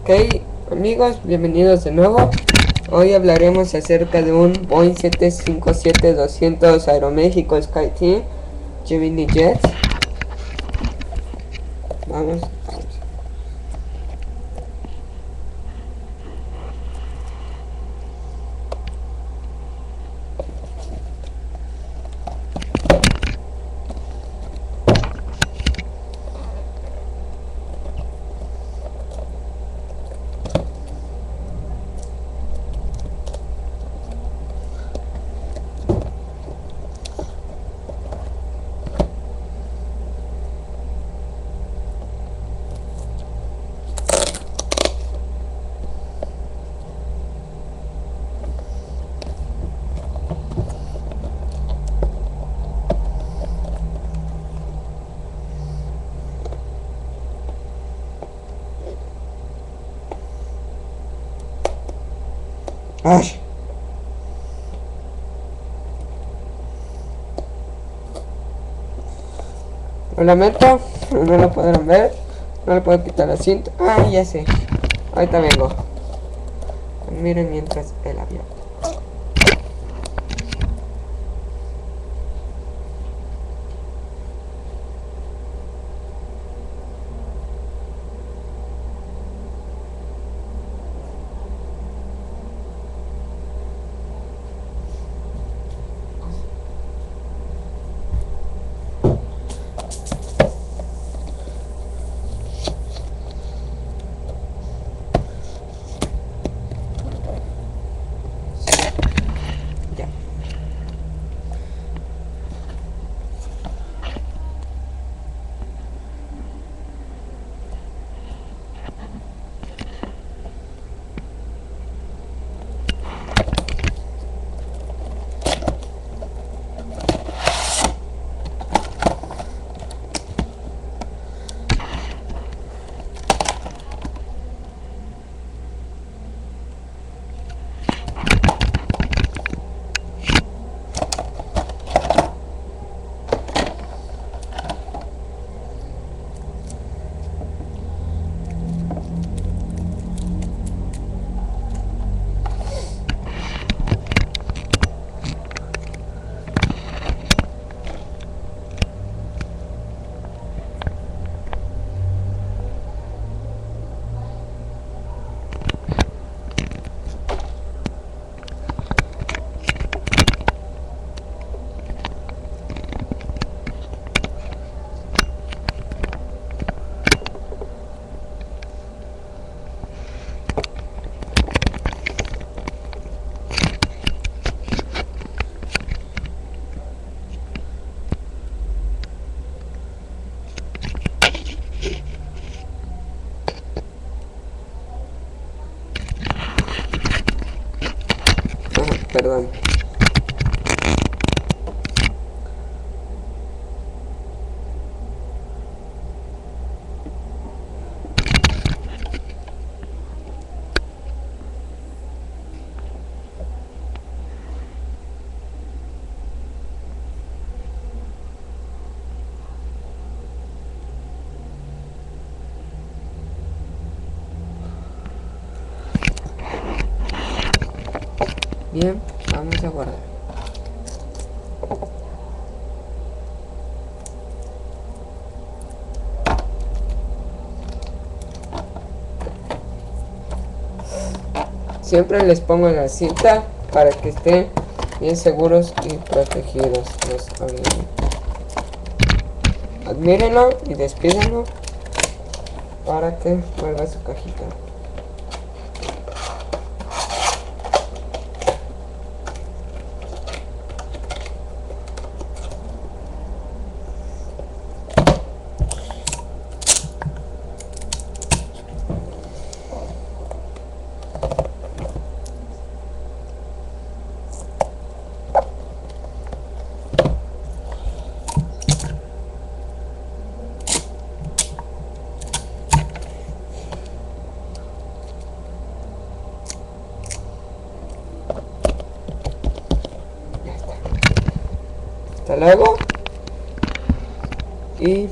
Ok, amigos, bienvenidos de nuevo. Hoy hablaremos acerca de un Boeing 757-200 Aeroméxico SkyTeam Gemini Jet. Vamos. ¡Ay! Lo lamento, no lo podrán ver. No le puedo quitar la cinta. Ah, ya sé. Ahorita vengo. Miren mientras el avión. Ya. Perdón. Bien, vamos a guardar. Siempre les pongo la cinta para que estén bien seguros y protegidos los aviones. Admírenlo y despídenlo para que vuelva a su cajita. Hasta luego y